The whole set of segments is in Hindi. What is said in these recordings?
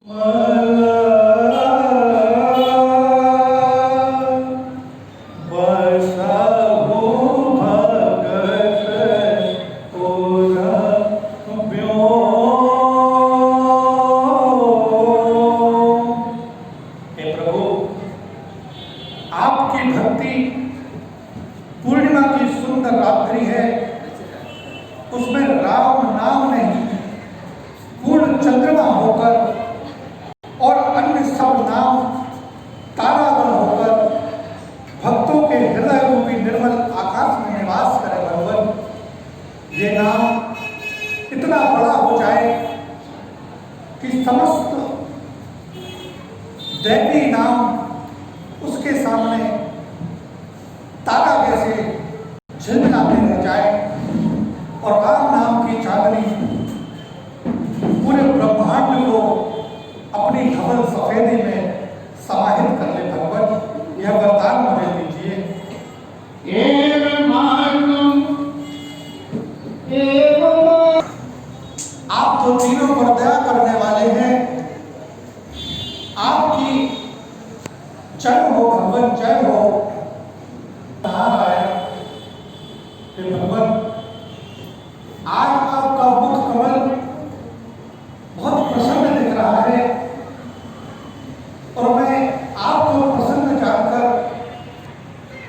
आपकी भक्ति पूर्णिमा की सुंदर रात्रि है, उसमें राम नाम नहीं पूर्ण चंद्रमा होकर और अन्य सब नाम तारागण होकर भक्तों के हृदय रूपी निर्मल आकाश में निवास करे भगवान। ये नाम इतना बड़ा हो जाए कि समस्त दैवी नाम उसके सामने तारा जैसे झिलमिलाते रह जाए और राम नाम की चांदनी पूरे ब्रह्मांड को अपनी धवल सफेदी में समाहित कर ले भगवान। यह वरदान मुझे दीजिए। आप तो तीनों पर दया करने वाले हैं, आपकी जय हो भगवान, जय हो। भगवान आज आपका मुख कमल बहुत प्रसन्न दिख रहा है और मैं आपको प्रसन्न जानकर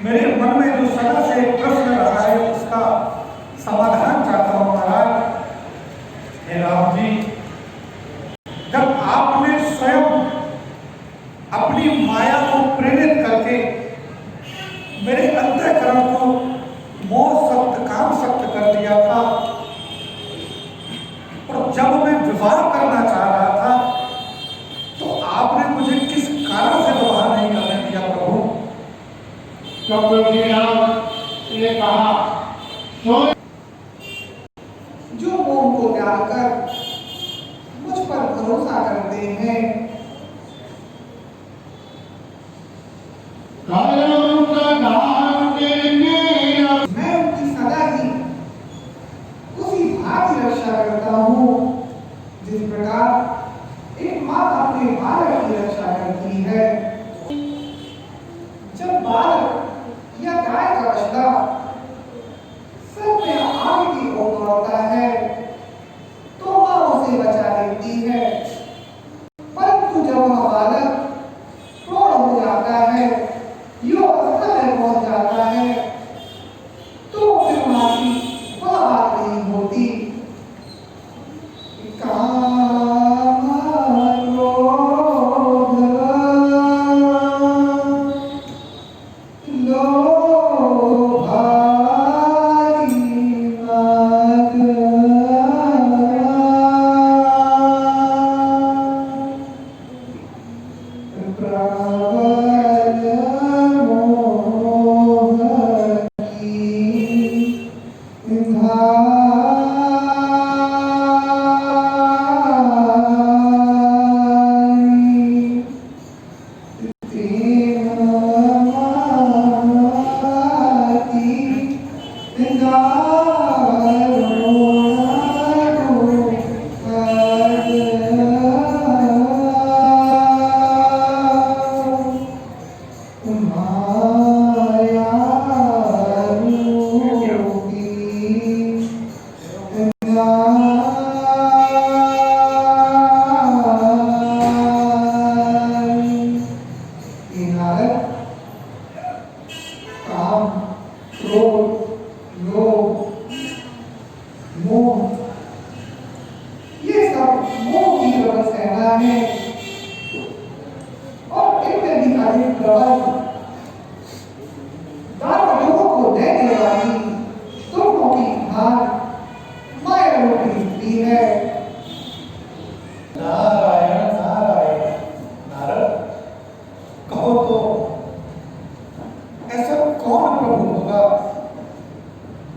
मेरे मन में जो सदा से प्रश्न रहा है उसका समाधान चाहता हूं महाराज। हे राम जी, जब आपने स्वयं अपनी माया को प्रेरित करके मेरे अंतःकरण को मोह सक्त काम सक्त कर दिया था और जब मैं विवाह करना चाह रहा था तो आपने मुझे किस कारण से विवाह नहीं करने दिया प्रभु? प्रभु जी ने कहा जो मोह को डालकर मुझ पर भरोसा करते हैं मैं उनकी सदा ही उसी भांति रक्षा करता हूँ जिस प्रकार एक माँ अपने बालक की रक्षा करती है। जब बालक या गाय का बछड़ा सर में आग की ओर दौड़ता है तो माँ उसे बचा लेती है, परंतु जब वह बालक प्रौढ़ हो जाता है, युवा अवस्था में पहुंच जाता है तो फिर माँ की वह बात नहीं होती।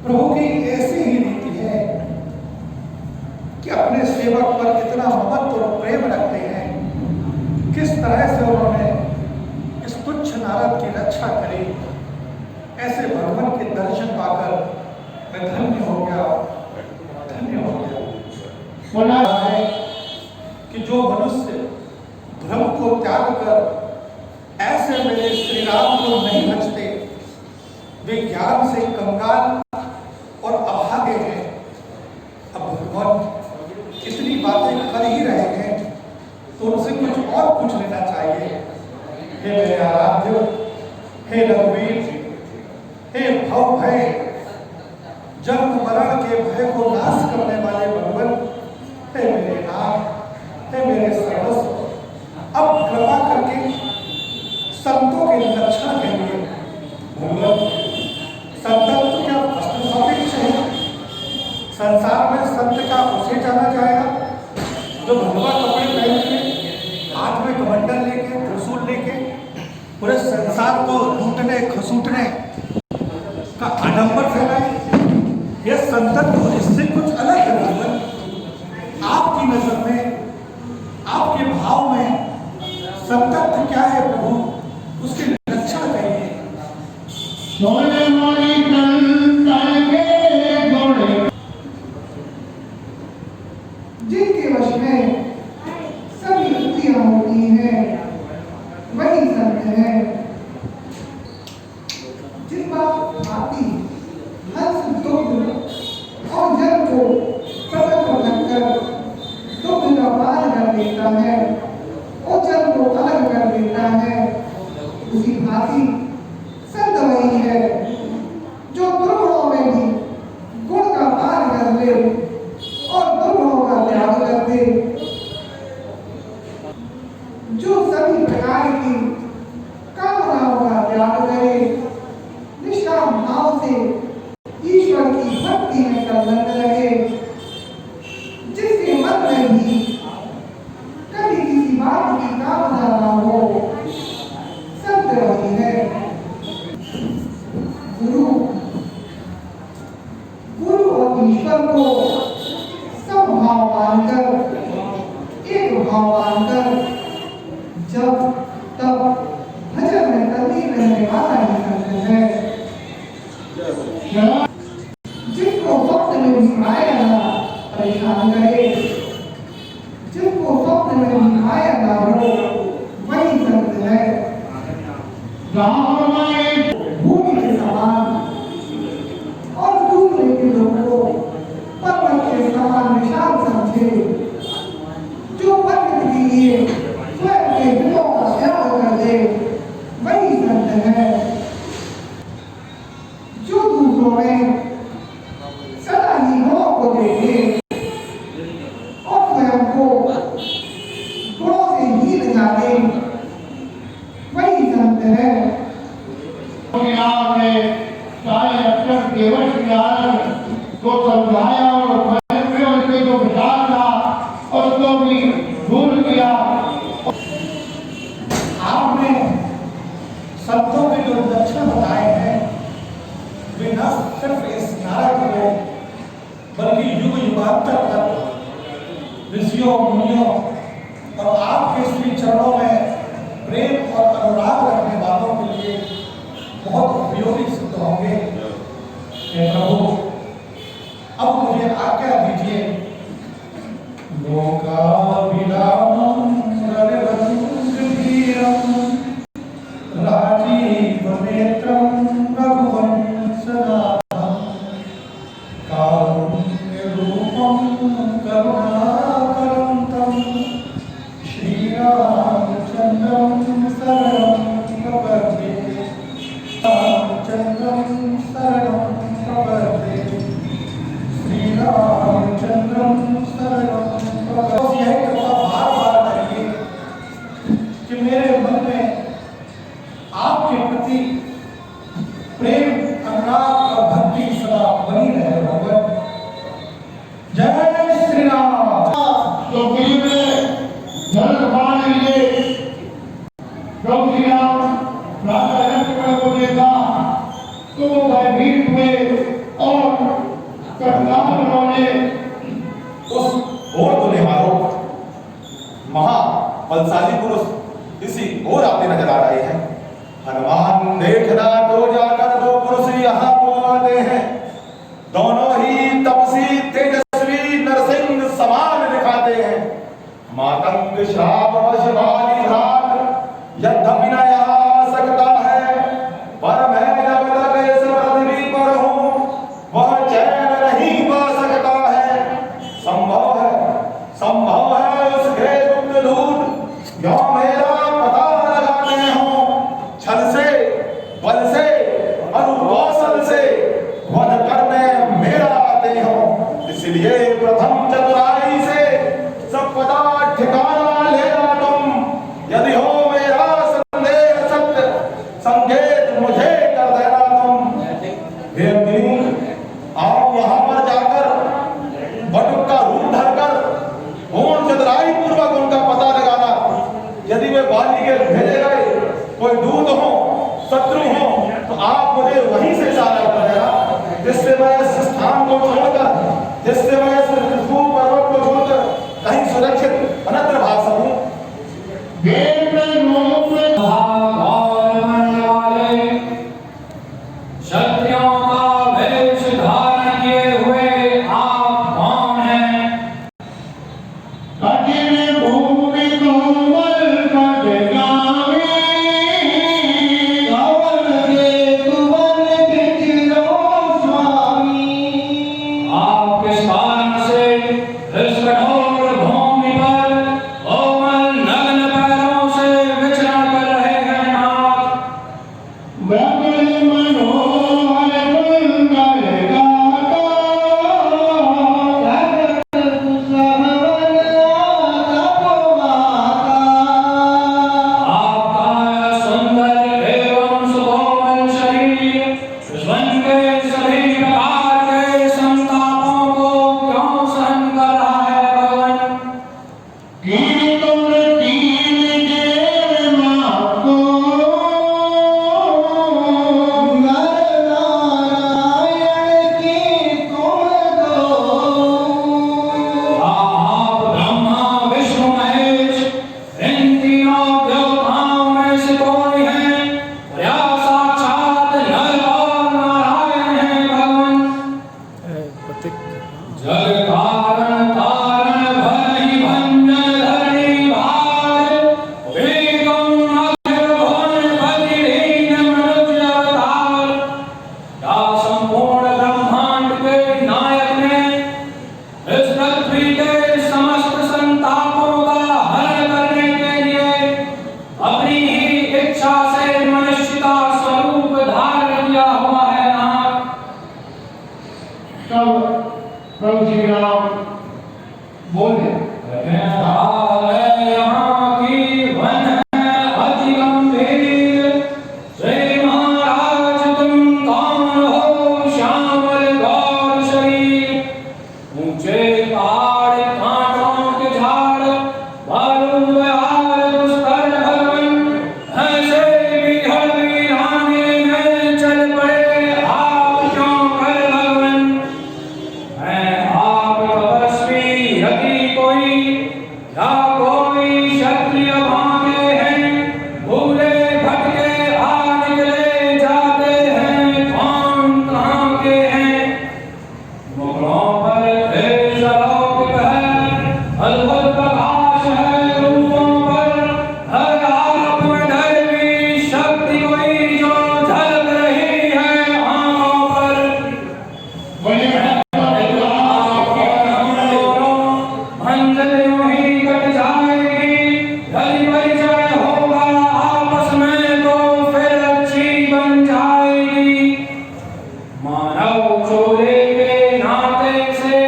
प्रभु की ऐसी ही नीति है कि अपने सेवक पर इतना ममत्व और प्रेम रखते हैं। किस तरह से उन्होंने इस तुच्छ नारद की रक्षा करी, ऐसे भगवान के दर्शन पाकर मैं धन्य हो गया, धन्य हो गया। बोला है कि जो मनुष्य से कंगाल और अभागे हैं। अब भगवान इतनी बातें कर ही रहे हैं तो उनसे कुछ और पूछ लेना चाहिए। हे मेरे आराध्य, हे रघुवीर, हे भव भय, जन्म मरण के भय को नाश करने वाले भगवान, हे मेरे नाथ, हे मेरे सर्वस्व, अब कृपा करके संतों के लक्षण के लिए भगवान, संतत्व तो क्या वस्तु सापेक्ष है? संसार में संत का उसे जाना जाएगा जो भगवा कपड़े पहन के, हाथ में कमंडल लेके, त्रिशूल लेके पूरे संसार को लूटने खसूटने का आडंबर फैलाए। यह संतत्व तो इससे कुछ अलग है भगवान। आपकी नजर में, आपके भाव में संतत्व क्या है प्रभु? उसके लक्षण कहिए। जिनके वश में सभी युक्तियां होती हैं वही संत है। जिनका हाथी हंस दुग्ध और जल को पटक कर दुग्ध का पान कर देता है और जल को अलग कर देता है, उसी भांति संत वही है जो दुर्गुणों में भी गुण का पान कर ले और दुर्गुणों का त्याग कर दे, जो सभी प्रकार की कामनाओं का त्याग करे, निष्काम भाव से ईश्वर की भक्ति में संलग्न रहे, जिसके मन में भी कभी किसी बात की कामना न हो, संत वही है। गुरु और ईश्वर को समभाव मानकर, एक भाव मानकर जब तब भजन में तल्लीन रहने वाला ही संत है। जिसको स्वप्न में भी माया ना परेशान करे, जिसको स्वप्न में भी माया ना हो, वही संत है। भूमि के समान और दूसरे के लोगों पर्वत के समान विशाल समझे, जो पर्वत के लिए स्वयं के हितों का त्याग कर दे, वही संत है। जो दूसरों में सदा ही गुणों को देखे और स्वयं को गुणों से हीन जाने, वही संत है। को समझाया और उनके जो विचार था उसको भी दूर किया। आपने संतों के जो लक्षण बताए हैं वे न सिर्फ इस नारद को बल्कि युग युगांतर तक ऋषियों मुनियों और आपके श्री चरणों में प्रेम और अनुराग रखने वालों के लिए बहुत उपयोगी सिद्ध होंगे। हे प्रभु, अब मुझे आज्ञा दीजिए। लोकाभिरामं रविरंगधीरं राजीवनेत्रं रघुवंशनाथं कारुण्यरूपं करुणाकरं श्रीरामचन्द्रं शरणं प्रपद्ये। रामचन्द्रं शरणं प्रपद्ये। श्रीरामचन्द्रं शरणं प्रपद्ये। यह कृपा बार-बार करिए कि मेरे मन में आपके प्रति प्रेम, अनुराग और भक्ति सदा बनी रहे भगवान। जय श्री राम। तो गरीब ने धर्म मान लीजिए, प्रभु श्री राम राजा लक्ष्मण को देखा तो वो भयभीत हुए और कटनार उन्होंने उस घोर दुनिहारों महाबलशाली पुरुष इसी घोर आपने नजर आ रहे हैं। हनुमान देखना तो जाकर दो पुरुष यहाँ को आते हैं, दोनों ही तपसी तेजस्वी नरसिंह समान दिखाते हैं। मातंग श्राप वश वाली घात यद्यपि न यहाँ आ सकता है, पर मैं जब तक इस पृथ्वी पर कोई दूत हो, शत्रु हो, तो आप मुझे वहीं से चाला कर देना, जिससे मैं इस स्थान को छोड़कर, जिससे मैं इस त्रिभुवन पर्वत को छोड़कर कहीं सुरक्षित अन्यत्र भाग सकूं। क्षत्रियों का वेश धारण किए हुए आप कौन हैं? कठिन भूमि कोमल खड्गामी, रावण के तुवन खिंचो स्वामी। आप किस कारण से इस कठोर भूमि पर कोमल नग्न पैरों से विचरण कर रहे हैं नाथ? बगल मनोहर कुंडल गाता, जगत कुशलवन तपोमाता। आपका सुंदर एवं सुकोमल शरीर स्वयं के सभी प्रकार के संतापों को क्यों सहन कर रहा है भगवान? की तुम तीन देव माको, नर नारायण की तुम दो। आप ब्रह्मा विष्णु महेश इन तीनों देवताओं में से कोई हैं और या साक्षात नर और नारायण हैं भगवान? जग कारण तारण भय भंजन धरणी भार, वेगम अखिल भुवन बलिहीन मनुष्य अवतार। या संपूर्ण ब्रह्मांड के नायक ने इस पृथ्वी के समस्त संतापों का हरण करने के लिए अपनी ही इच्छा से मनुष्य का स्वरूप धारण किया हुआ है नाथ। तब प्रभु श्री राम बोले, यहाँ की वन है अति गंभीर, श्री महाराज तुम कौन हो श्यामल गौर शरीर? ऊंचे पहाड़ कांटों के झाड़ बालू बहार दुष्कर भगवन, ऐसे बिहड़ वीराने में चल पड़े आप क्यों कर भगवन? मैं आप तपस्वी यदि कोई या कोई क्षत्रिय भागे हैं, भूले भटके आ निकले जाते हैं, कौन कहाँ के हैं? मुखड़ों पर तेज अलौकिक है, अद्भुत प्रकाश है रूपों पर, हर आप में दैवी शक्ति कोई जो झलक रही है आंखों पर। मंजिल यूं ही कट जाएगी, यदि परिचय होगा आपस में तो फिर अच्छी बन जाएगी। मानव चोले के नाते से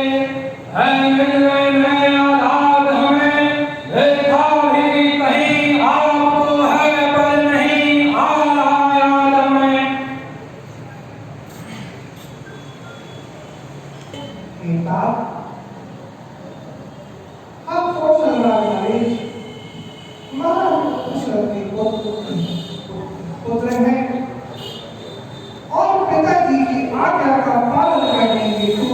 है मिलने में आजाद हमें, देखा भी कहीं आपको है पर नहीं आ रहा याद हमें। पिता, हम कौशल राजनरेश महान कुशल के पुत्र हैं और पिताजी की आज्ञा का पालन करने हेतु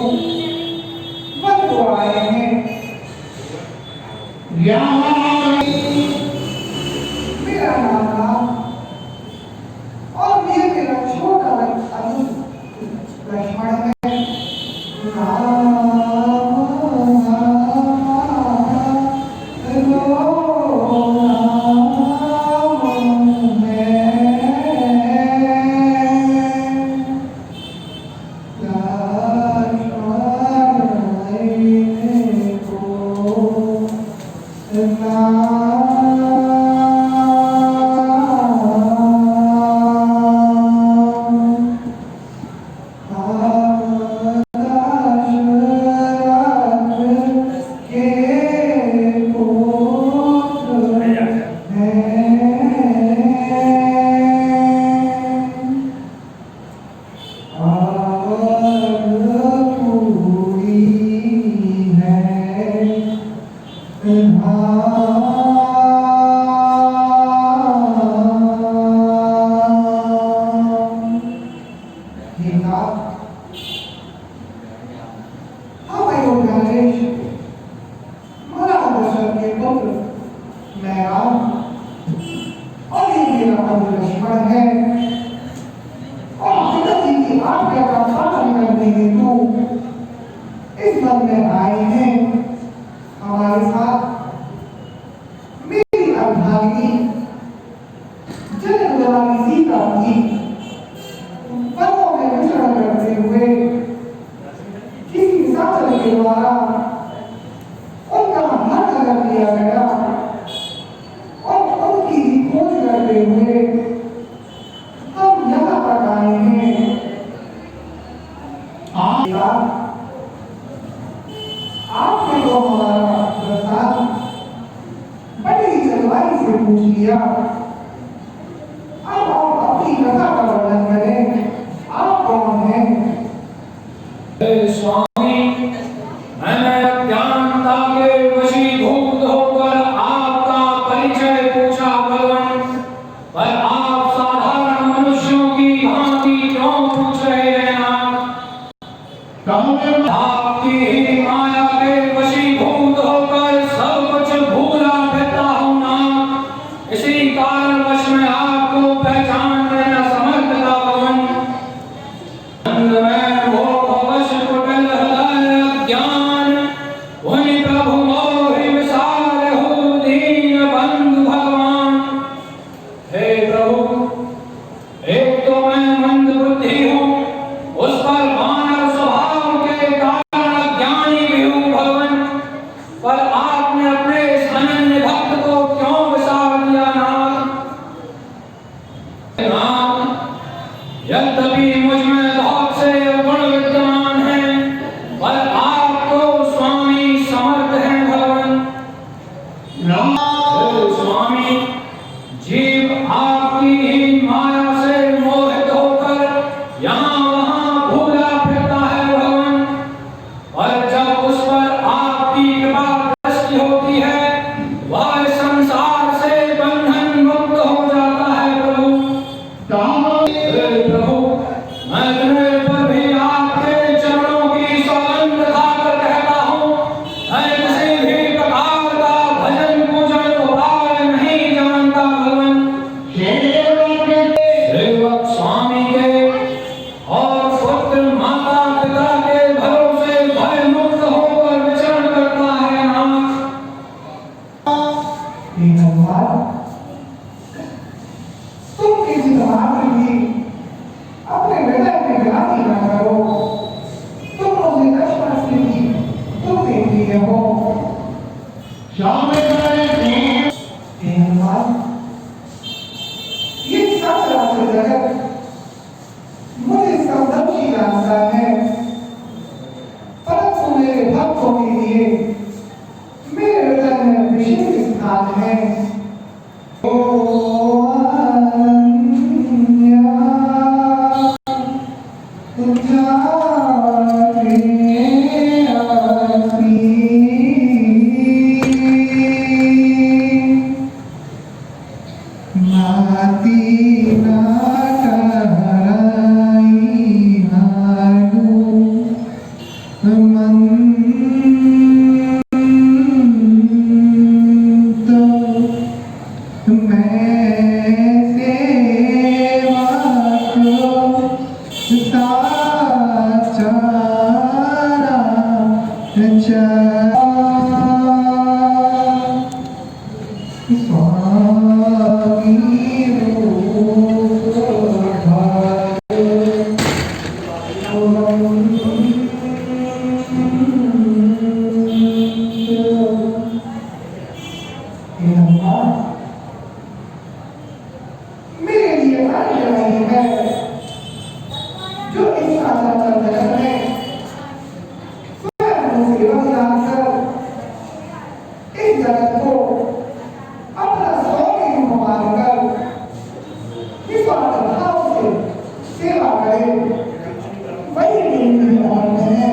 वन को आए हैं। मेरा नाम राम और ये मेरा छोटा लक्ष्मण है। राम और ये मेरा बंधु लक्ष्मण है और पिताजी की आज्ञा का पालन करने हेतु इस वन में आए हैं। हमारे साथ मेरी अर्धांगिनी जनक सीता भी वनों में विचरण करते हुए किसी साधन के द्वारा उनका हरण कर लिया गया और उनकी खोज करते हुए हम यहाँ तक आए हैं। आपने तो हमारा प्रसाद बड़ी जलवाई से पूछ लिया। अब आप अपनी कथा का वर्णन करें। आप कौन हैं? स्वामी, मैंने अज्ञानता के वशीभूत होकर आपका परिचय पूछा भगवान, पर आप साधारण मनुष्यों की भांति क्यों पूछ रहे हैं? आपकी ही माया के वशीभूत होकर सब कुछ भूला फिरता हूं ना, इसी कारणवश में आपको पहचानने में असमर्थ था भगवान। यद्यपि मुझ में बहुत से गुण विद्यमान हैं, पर आप तो स्वामी समर्थ हैं भगवान। स्वामी, जीव आपकी ही माया से मोहित होकर यहाँ वहाँ भूला फिरता है भगवान, और जब उस पर आपकी कृपा दृष्टि होती है वह संसार से बंधन मुक्त हो जाता है प्रभु। प्रभु, मैं तुम्हें पर भी आपके चरणों की सौगंध खाकर कहता हूँ, मैं किसी भी प्रकार का भजन पूजन उपाय नहीं जानता भगवान। सेवक स्वामी के और पुत्र माता पिता के भरोसे भय मुक्त होकर विचरण करता है नाथ। तुम किसी मात्र भी अपने हृदय में ग्लानि न करो। तुम मुझे लक्ष्मण से भी तुम देख लिए हो। हे हनुमान, ये सचराचर जगत मुझे समदर्शी जानता है, परंतु मेरे भक्तों के लिए मेरे हृदय में विशेष स्थान है। मेरे लिए अन्य नहीं है जो इस आचार जगत में स्वयं सेवा जानकर इस जगत को अपना स्वामी रूप मानकर निस्वार्थ भाव से सेवा करे, वही मेरी धर्म है।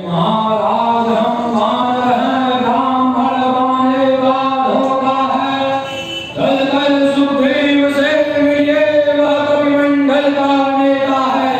महाराज हम वानर हैं, ब्राह्मण बने का धोखा है, चल कर सुग्रीव से मिलिए, वह कविमंडल का नेता है।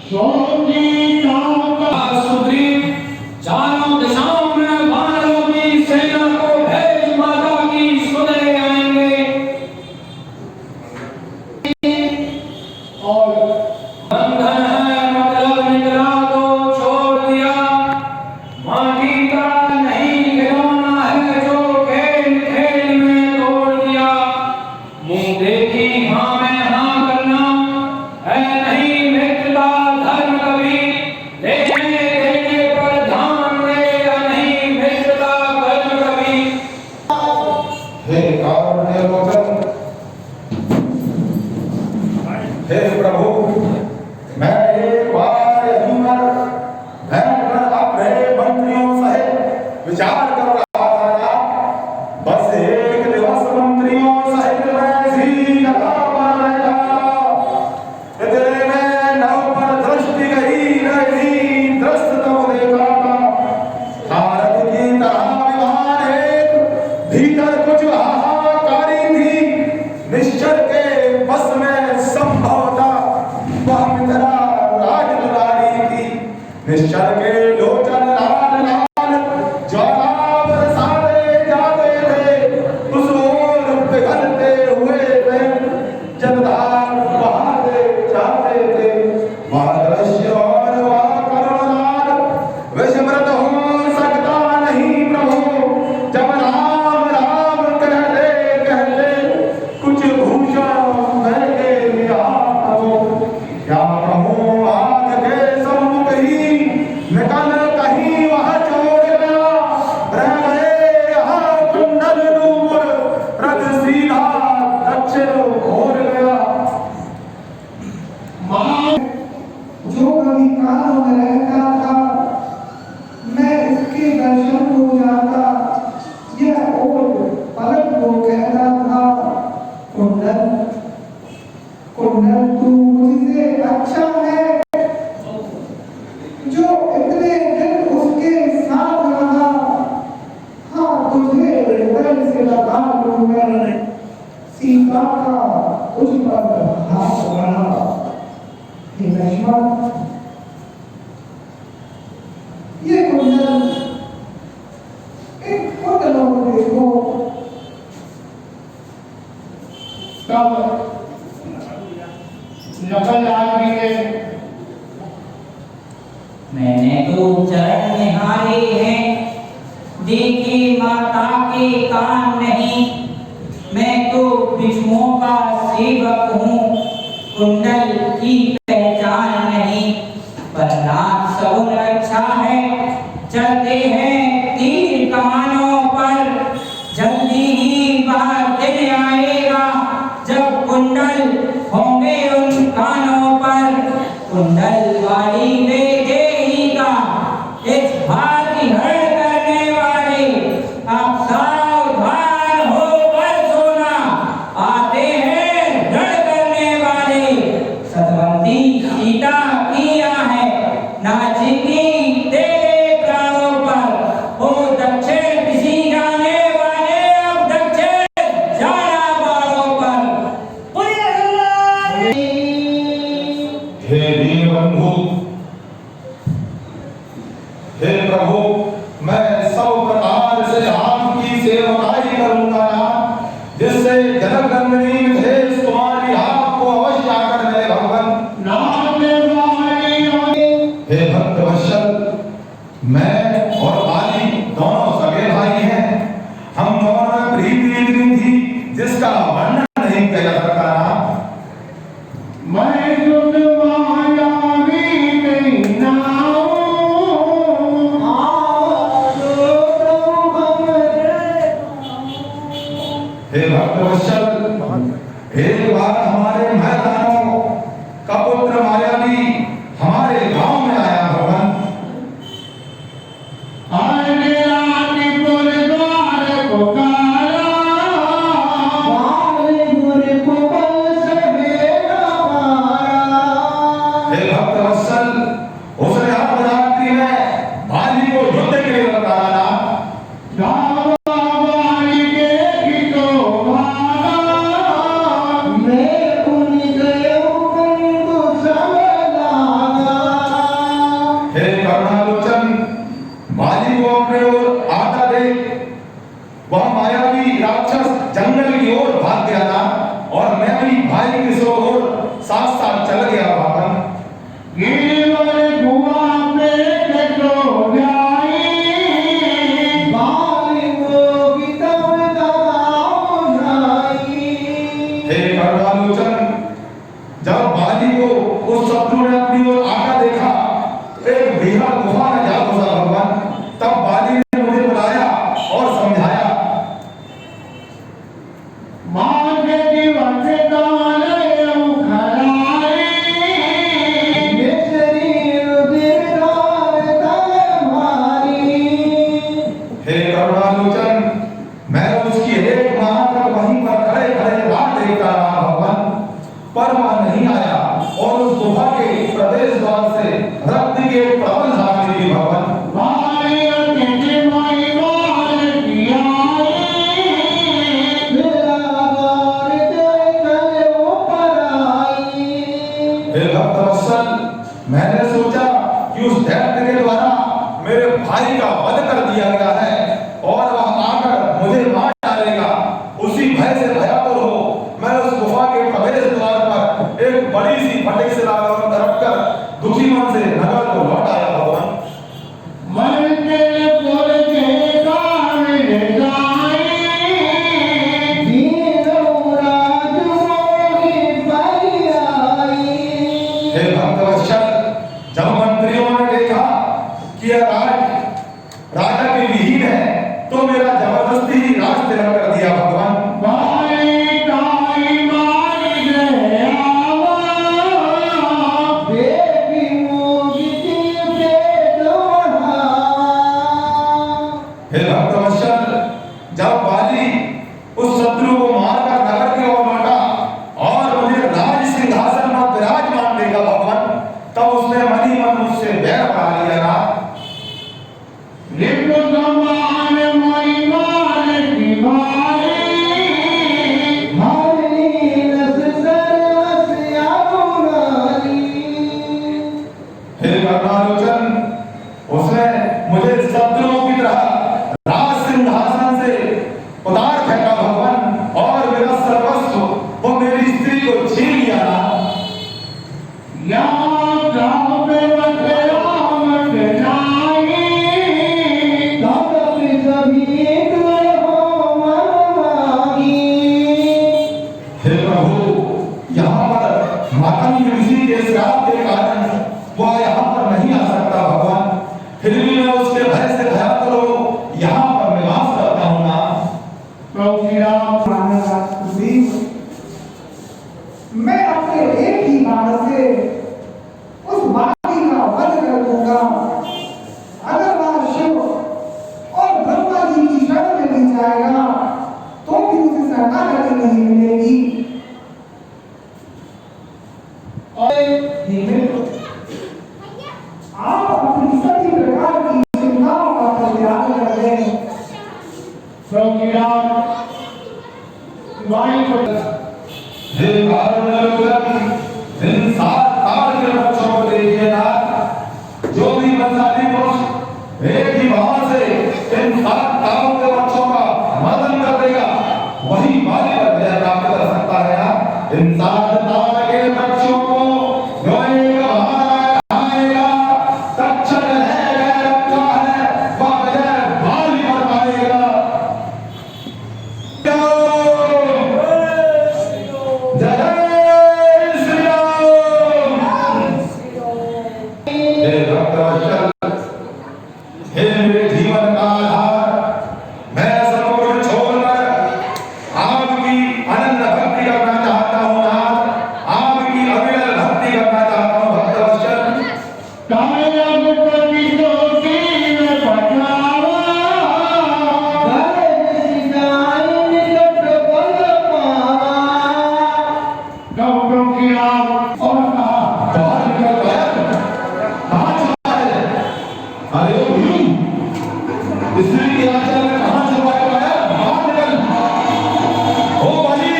सोची का सुग्रीव चारों दिशाओं में वानरों की सेना को भेज माता की सुध ले आएंगे और बंधन है मतलब निकला तो छोड़ दिया माटी का नहीं खिलौना है जो खेल खेल में तोड़ दिया मुंह देखी हाँ में हाँ करना है नहीं मित्रता धर्म कभी लेने देने पर ध्यान दे या नहीं मित्रता धर्म कभी हे कारुण्य लोचन, हे प्रभु, मैं एक बार यहीं पर बैठकर अपने मंत्रियों सहित विचार कर रहा था। बस एक दिवस मंत्रियों सहित मैं इसी जगह पर बैठा। इतने में नव पर दृष्टि गई नहीं दृष्ट तब देखा था भारत की तरह विमान एक भीतर कुछ हाहाकारी थी। निश्चर के बस में संभवता वह मिथिला राजदुलारी थी। निश्चर के लोचन लाल लाल ज्वाला बरसाते जाते थे। उस ओर पिघलते हुए वे जलधार बहाते जाते थे। वह दृश्य और वह करुणाल विस्मृत हो सकता नहीं प्रभु। जब राम राम कहते कुछ भूषण महके लिया हो। क्या कहूँ आग के सम्मुख ही निकल कहीं वह छोड़ गया। रह गए यहाँ कुंडल नूपुर रथ सीधा दक्षिण ओर गया। जो कभी कानों में रहता था मैं इसके दर्शन को जाता। यह ओट पलट को कहता था कुंडल कुंडल तू मुझसे अच्छा है। जो इतने दिन उसके साथ रहा हाँ तुझे हृदय से लगा लूं मैं। सीता का उस पर हाथ बढ़ा। हे लक्ष्मण ये कुंडल एक कुंडलों को देखो। तब नकल आदमी ने मैंने तो चरण निहारे हैं देखी माता के कान नहीं। मैं तो विष्णुओं का सेवक हूँ कुंडल की पहचान नहीं। बरनाथ सगुन अच्छा है चलते हैं तीर कमानों पर। जल्दी ही बाहर दिन आएगा जब कुंडल होंगे उन कानों पर। कुंडल वाली ले देगा इस भागी हरण करने वाले। आप सावधान हो पर सोना आते हैं रण करने वाले। सतवंती सीता किया है नाचिकी तेरे प्राणों पर। हो दक्षिण किसी जाने वाले अब दक्षिण जाना बाणों पर। हे दीनबंधु, हे प्रभु, मैं सब प्रकार से आपकी सेवकाई करूंगा जिससे जनक नंदिनी मिथिलेश तुम्हारी आपको अवश्य आकर मिले भगवान। हे भक्त वत्सल, मैं और बाली दोनों सगे भाई हैं। हम दोनों में प्रीति इतनी थी जिसका वर्णन नहीं किया जा सकता। मैं जुग मायावी नहीं नाऊं। हे भक्त वत्सल, एक बार हमारे मैदानों का पुत्र मायावी हमारे गांव में आया भगवान। आगे आके पुरद्वार पुकारा। हे भक्त वत्सल, उसने अर्धरात्रि में बाली को युद्ध के लिए ललकारा। बाली के गीतों भागा। मैं उन गए मैंने सोचा कि उस दैत्य के द्वारा मेरे भाई का वध कर दिया गया है और वह आकर मुझे मार डालेगा। उसी भय से भयातुर हो मैं उस गुफा के प्रवेश द्वार पर एक बड़ी सी फटक से रखकर दुखी मन से नगर को लौट आया। भगवान मन के बोल के कान ले जाए दीनो राजू की पाई आई। हे भक्तवत्सल, जब मंत्रियों ने देखा कि यह राजा की विहीन है तो मेरा जबरदस्ती ही राज तिलक कर दिया। भगवान भाई ताई मार गया बेबी मोगी पे दोहा। हे भक्तवत्सल, जब बाली उस शत्रु को मारकर नगर की ओर लौटा और मुझे राज सिंहासन पर विराजमान देखा भगवान, तब उसने मन ही मन मुझसे बैर बढ़ा लिया ना। लिप जमान मोई मार की मारी मारनी रस सरस यामुनारी। हे करुणालोचन, उसने मुझे शत्रुओं की तरह राज सिंहासन से उतार फेंका भगवान और मेरा सर्वस्व वो मेरी स्त्री को छीन लिया ना। या गाँव में बदलाव मच जाए दादा सभी हो मन मांगी। हे प्रभु, यहाँ पर मातंग ऋषि के श्राप के कारण वह यहाँ पर नहीं आ सकता भगवान, फिर भी मैं उसके भय से भयातुर हो यहाँ पर निवास करता हूँ ना। प्रभु श्री राम मैं अपने एक ही बाण से उस बागी का वध कर दूंगा। अगर वह शिव और ब्रह्मा जी की शरण में नहीं जाएगा तो भी उसे शरणागति नहीं मिलेगी। आप अपनी सभी प्रकार की चिंताओं का परित्याग कर दें। प्रभु श्री राम वाणी को हे करुणालोचन, इन 7 ताड़ के वृक्षों को देखिए ना। जो भी बलशाली पुरुष एक ही बाण से इन 7 ताड़ों के वृक्षों का मर्दन कर देगा वही बाली पर विजय प्राप्त कर सकता है ना। इन 7 ताड़ के वृक्षों को जो एक बाण खाएगा तक्षण है वह रखा है वह विजय बाली पर पाएगा। हे भक्तवत्सल, हे मेरे जीवन का आधार, मैं सब कुछ छोड़कर आपकी अनन्य भक्ति करना चाहता हूँ नाथ, आपकी अविरल भक्ति करना चाहता हूँ भक्तवत्सल। काया गुप्ती ज्योति में पठावा गले सिजाई निकट बल पावा। प्रभु की राम और कहा बाहर निकल गया, कहाँ छुपा है? अरे ओ भीरू, स्त्री के आंचल में कहाँ छुपा है? बाहर निकल। ओ बलि,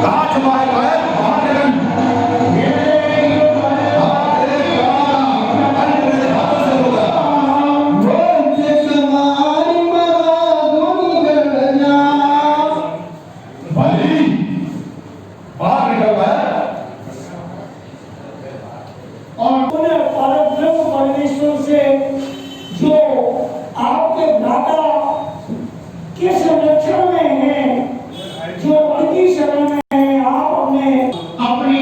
कहाँ छुपा है? बाहर निकल। परमेश्वर से जो आपके दादा के संरक्षण में है, जो उनकी शरण में है, आप अपने अपनी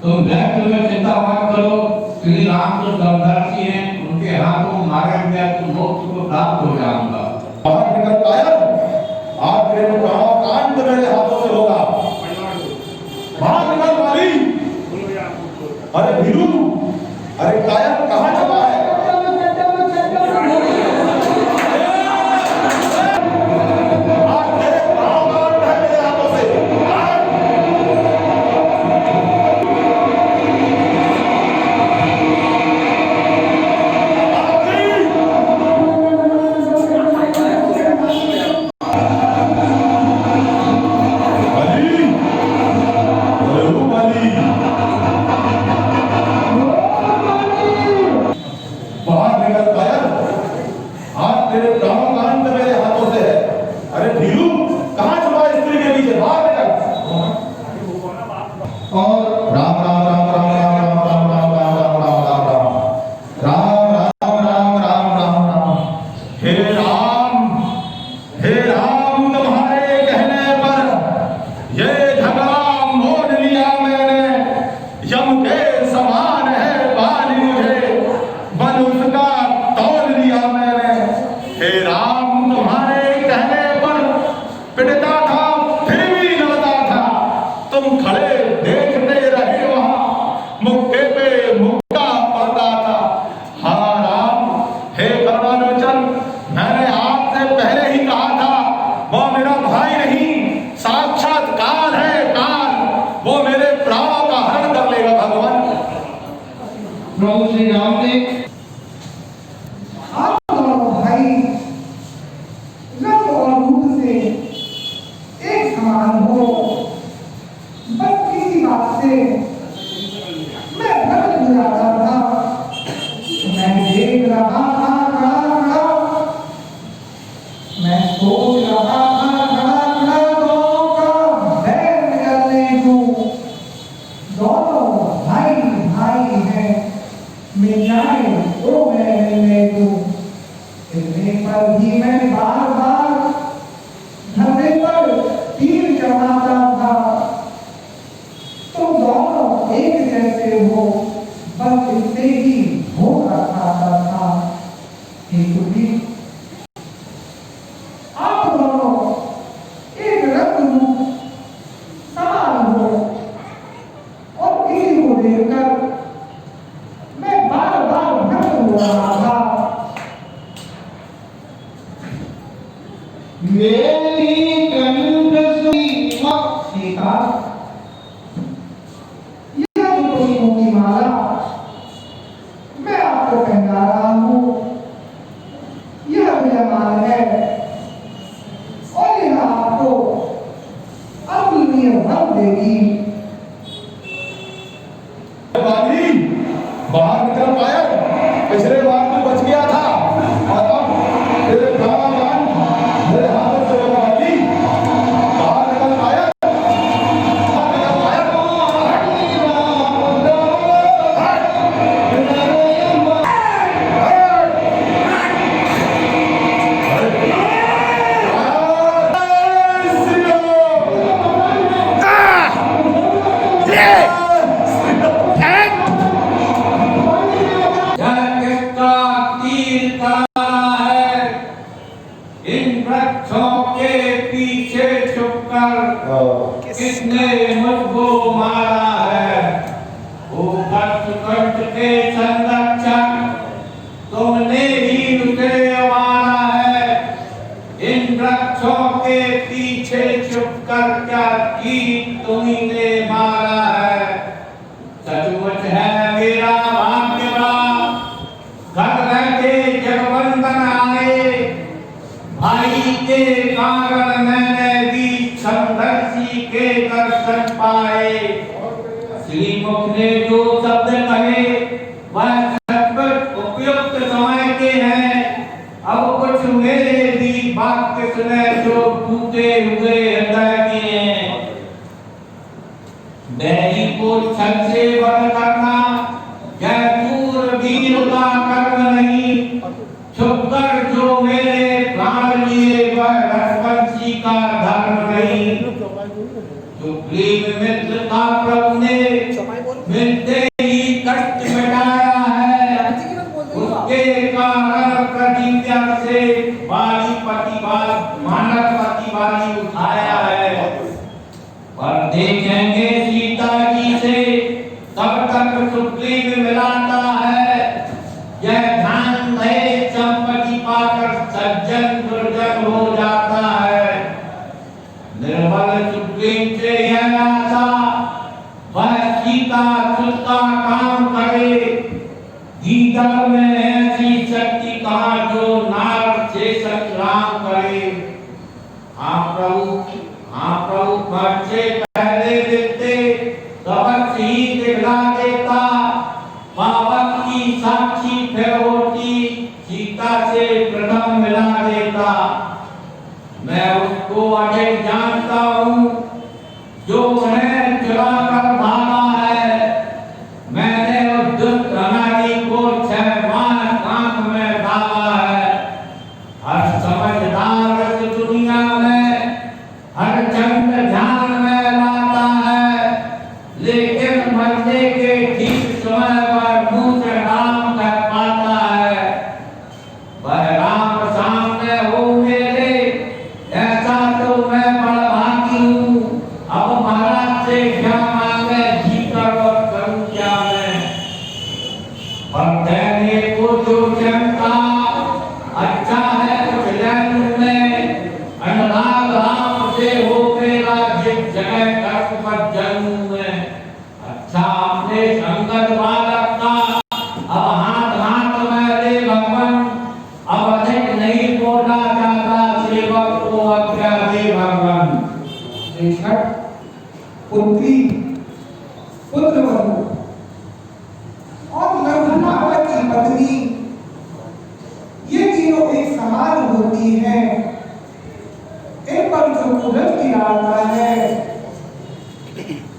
तुम व्यक्ति में चिंता मत करो। श्री राम तो समदर्शी हैं, उनके हाथों मारे गया तो मोक्ष को प्राप्त हो जाऊंगा। बाहर निकल पाया, आप मेरे प्राणों का अंत मेरे हाथों से होगा। बाहर निकल पाली। अरे भीरू, अरे कायर कहाँ छुपा है? आज मेरे प्राणों का अंत है मेरे हाथों से। बलि, अरे ओ बलि, यम के समान है बाली मुझे, बल उसका तौल लिया मैंने। हे राम तुम्हारे कहने पर पिटता था फिर भी लड़ता था, तुम खड़े देखते रहे वहां, मुक्के पे मुक्का पड़ता था। हाँ राम, हे करुणालोचन, मैंने आपसे पहले ही कहा था वो मेरा भाई नहीं, साक्षात काल है काल, वो मेरे प्राणों का हरण कर लेगा भगवान। प्रभु श्री राम ने आप दोनों भाई रंग और रूप से एक समान हो, बस किसी बात से मैं भ्रमित हो जाता था। मैं देख रहा था खड़ा, मैं सोच रहा था खड़ा, दोनों का बैर निकलने को। दोनों भाई भाई हैं, मिल जाए तो मैं मिलने को। मिलने पर भी मैं बार बार धरने पर तीर चढ़ाता था। तो दोनों एक जैसे हो, बस इससे ही धोखा खाता था। किंतु भी आप दोनों एक रंग रूप समान हो, और किसी को देखकर मैं बार बार भ्रमित हो रहा था। मेरी कंठ सीमा सीता, यह जो पुष्पों की माला मैं आपको पहना रहा हूँ, यह विजयमान है, और यह आपको अतुलनीय बल देगी। बाली बाहर निकल पाया, पिछले बार तो बच गया था, और अब तेरे प्राणायाम मेरे हाथों से होगा। बाली बाहर निकल पाया, बाहर निकल पाया। यह किसका तीर तराना है, इन वृक्षों के पीछे छुपकर किसने मुझको मारा है। वो कंठ के संरक्षक तुमने ही उसे मारा है। इन वृक्षों के पीछे छुपकर क्या तीर तुम्ही ने मारा है। सचमुच है मेरा भाग्य बड़ा, घर रहते जगवंदन आए। भाई के कारण मैंने भी संघर्षी के दर्शन पाए। श्रीमुख ने जो शब्द कहे वह सचमुच उपयुक्त समय के हैं। अब कुछ मेरे भी वाक्य सुने जो टूटे हुए हृदय के हैं। बैरी को छल से वध करना यह दूर वीरता कर्म नहीं। छुपकर जो मेरे प्राण लिए वह रघुवंशी का धर्म नहीं। सुग्रीव मित्र का प्रभु ने मिलते ही कष्ट मिटाया है। उसके कारण प्रतिज्ञा से मानवपति वाली उठाया है। पर देखेंगे सीता जी से तब तक सुग्रीव मिलाता है। यह ध्यान रहे संपत्ति पाकर सज्जन दुर्जन हो जाता है। निर्बल सुग्रीव से यह आशा वह सीता सुता काम करे। गीता में ऐसी शक्ति कहा जो नार से संग्राम करे। हाँ प्रभु मर से पहले देते कवच ही दिखला देता। पावक की साक्षी फिर होती सीता से प्रथम मिला देता। मैं उसको अजय जानता हूँ जो उन्हें चुरा कर भागा है। मैंने उस दुष्ट अनाड़ी को 6 मास आंख में डाला है। हर समझदार इस दुनिया में हर चंद ध्यान में लाता है, लेकिन मरने के आपने संकट बालक का अब हाथ हाथ में दे भगवान, अब अधिक नहीं बोला जाता, सेवक को आज्ञा दे भगवान। बेशक पुत्री पुत्रवधू और लघुनावक की पत्नी, ये तीनों एक समान होती हैं। इन पर जो कुदरत की डालता है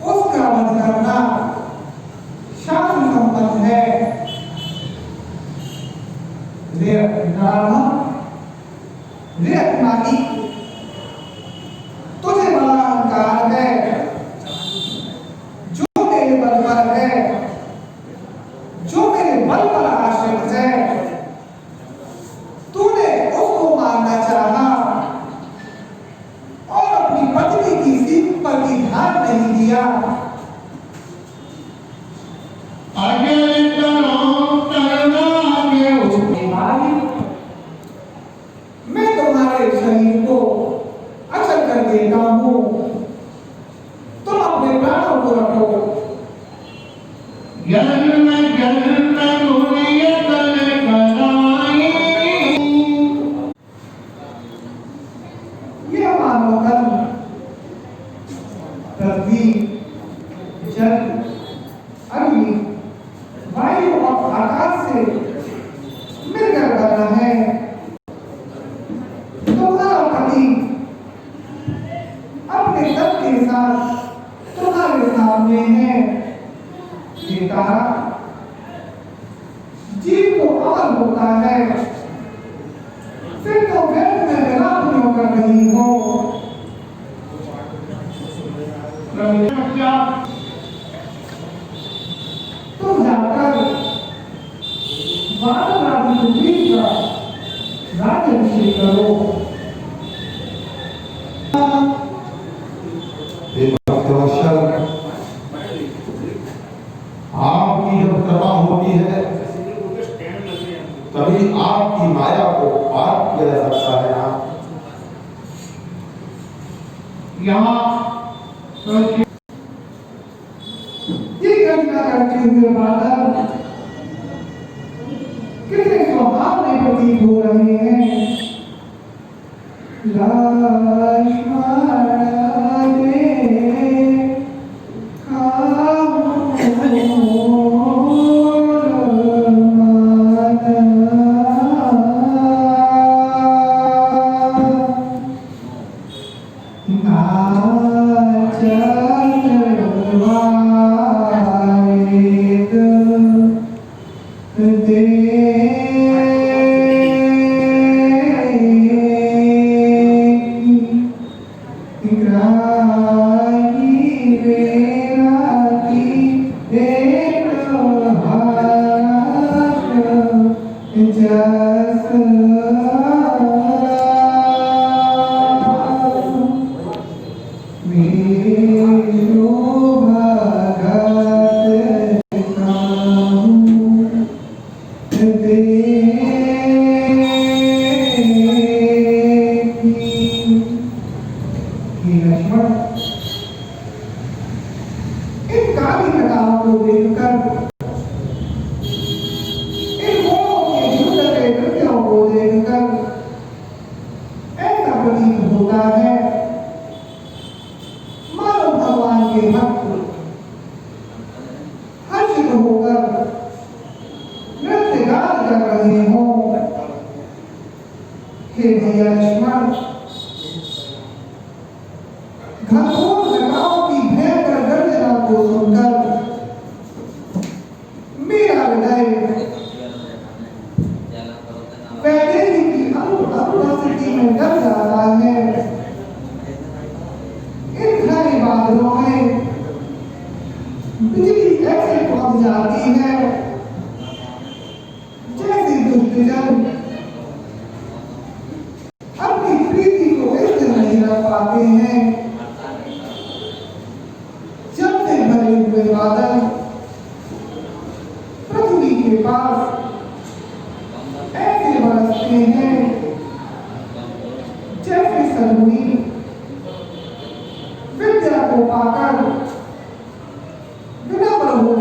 उसका वध करना शास्त्र संबद्ध है। रे नारायण, रे अभिमानी, तुझे बड़ा अहंकार है, जो मेरे बल पर है, जो मेरे बल पर आश्रित है, तूने उसको मारना चाहा और अपनी पत्नी की सीख पर भी ध्यान नहीं दिया। आगे चलो करना के भाई, मैं तुम्हारे शरीर को अचल कर देता हूँ, तुम अपने प्राणों को रखो। जन्म जन्म मुनिय कल कराई। ये मानव कर्म पृथ्वी, जल, अग्नि, वायु और आकाश से मिलकर करना है। तुम्हारा पति अपने तप के साथ तुम्हारे सामने है। ये कहा, जीव को अमर होता है, फिर तो व्यर्थ में विलाप क्यों कर रही हो? तुम जाकर वानरादि कुबीर का राज्याभिषेक करो। भक्तवत्सल, आपकी जब कृपा होती है तभी आपकी माया को पार किया जा सकता है। आप यहाँ ये घटना करते हुए बादल कितने स्वभावने प्रतीत हो रहे हैं।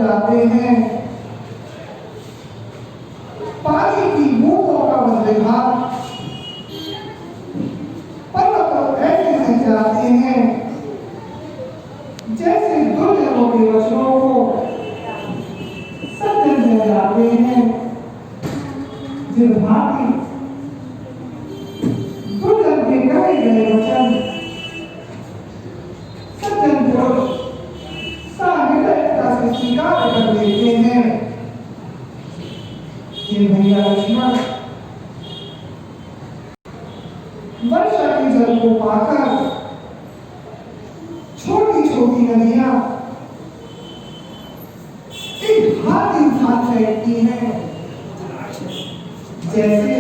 जाते हैं। पानी की बूंदों का वज्रघात पर्वत पर ऐसे से जाते हैं जैसे दुर्जनों के वचनों को सत्य से जाते हैं। जिस भांति दुर्जन के कहे गए वचन सज्जन पुरुष साहृदयता से स्वीकार कर लेते हैं कि भैया लक्ष्मण वर्षा के जल को पाकर छोटी छोटी नदियां एक भांति उफान फेंकती हैं जैसे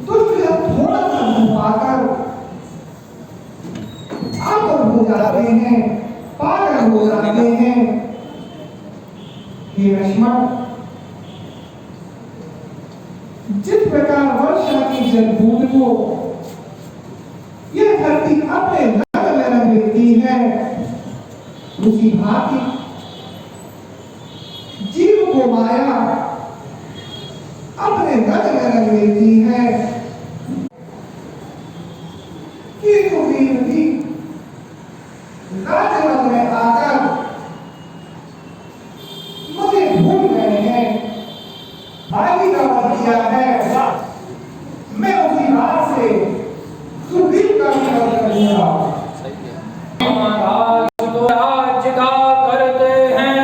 दुष्ट थोड़ा सा धन पाकर आकर हो जाते हैं, पागल हो जाते हैं। हे लक्ष्मण, जिस प्रकार वर्षा की जल बूंद को यह धरती अपने रंग में रंग लेती है, उसी भांति जीव को माया अपने रंग में रंग लेती है। राजमहल में आकर मुझे भूल गए हैं, भागी का वध किया है। मैं उसी रात से सुग्रीव का वध करूंगा। राज्य का करते हैं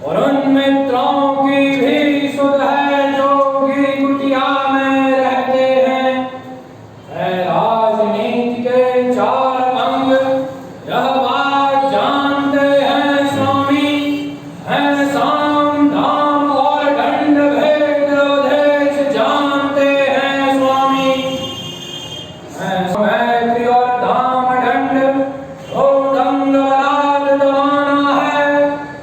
और उन मित्रों की भी सुध है जो की कुटिया में रहते हैं। राजनीति के चार अंग यह बात जानते हैं स्वामी, है साम दाम और दंड भेद उद्देश्य जानते हैं स्वामी। मैत्री और दाम दंड दो दंग बलात् दबाना है,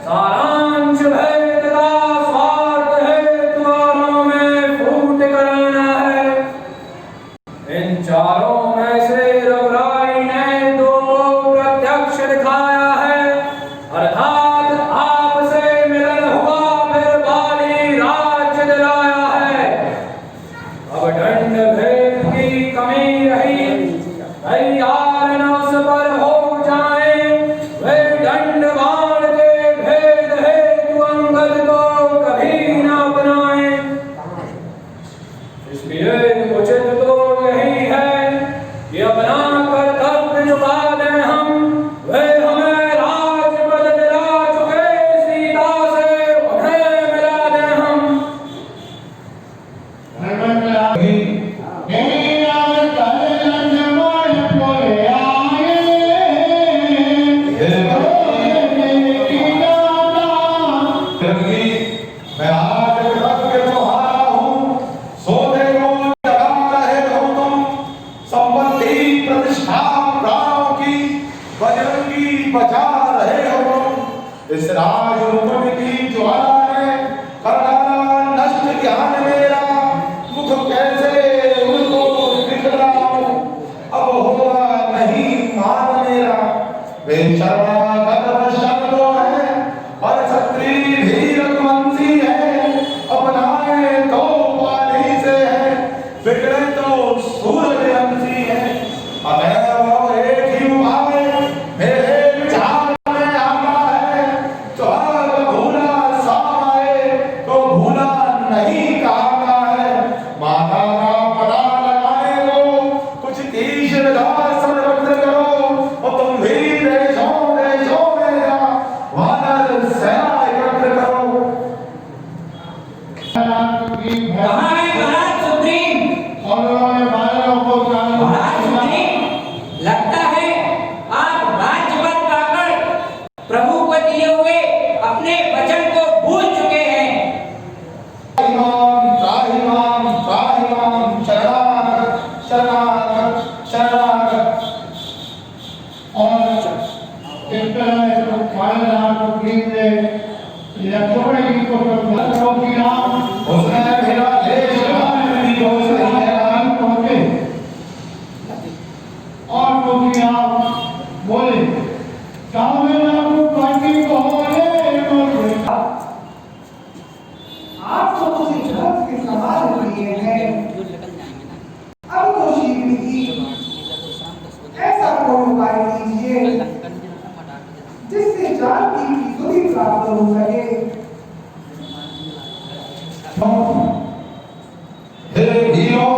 सारांश भेद का स्वार्थ हेतु औरों में फूट कराना है। इन चारों में से रघुराई ने दो को प्रत्यक्ष दिखाया है, अर्थात आपसे मिलन हुआ फिर बाली राज्य दिलाया है। अब दंड भेद की कमी रही, तैयार न उस पर हो जाए, वे दंड बाण के भेद हेतु अंगद को कभी न अपनाए। इसलिए उचित तो यही है कि अपना कर्तव्य चुका दें हम। वे हमें राजपद दिला चुके, सीता से उन्हें मिला दें हम। मैं आज व्रत के त्योहारा हूँ, सोते को जगा रहे हो तुम, संपत्ति प्रतिष्ठा प्राणों की बजरंगी बचा रहे हो तुम। इस राज मुकुट की ज्वाला ने कर डाला नष्ट ज्ञान मेरा, मुख कैसे उनको दिखलाऊं, अब होगा नहीं मान मेरा। वे शर्मागत शब्दों है और छत्री भी रघुवंशी है, अपनाए तो पानी से है, बिगड़े तो सूरज अंशी है। अतएव एक ही उपाय मेरे विचार में आता है, स्वर्ग भूला सामाए तो भूला नहीं कहता है। माता का पता लगाए तो कुछ ईश विधा सर्वत्र करो, और तुम भी देशों देशों में जा वानर सेना एकत्र करो। कहाँ है महाराज सुग्रीव? महाराज सुग्रीव, लगता है आप राज्यपद पाकर प्रभु को दिए हुए अपने वचन को भूल चुके हैं। त्राहिमाम त्राहिमाम शरणागत शरणागत शरणागत। और इस तरह लक्ष्मण जी को कि राम उसने मेरा देश पहुंचे और क्योंकि आप बोले गाँव में आपको प्राप्त हो सके। हे वीरों,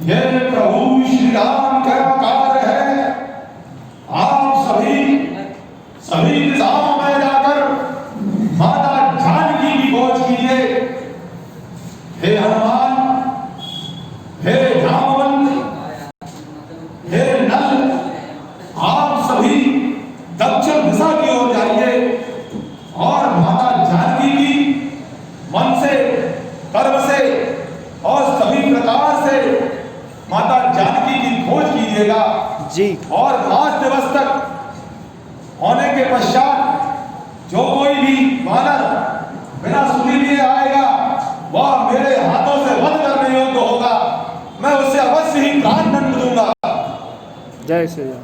ये प्रभु श्री राम का कार्य है। आप सभी दिशाओं में जाकर माता जानकी की खोज कीजिए। हे हनुमान, हे जामवंत, हे नल, आप सभी दक्षिण दिशा की ओर जाइए और माता जानकी की मन से, कर्म से और सभी प्रकार से माता जानकी की खोज कीजिएगा जी। और 5 दिवस तक होने के पश्चात जो कोई भी वानर बिना सुनी लिए आएगा वह मेरे हाथों से वध करने योग्य होगा। मैं उसे अवश्य ही प्राण दंड दूंगा। जय श्री राम।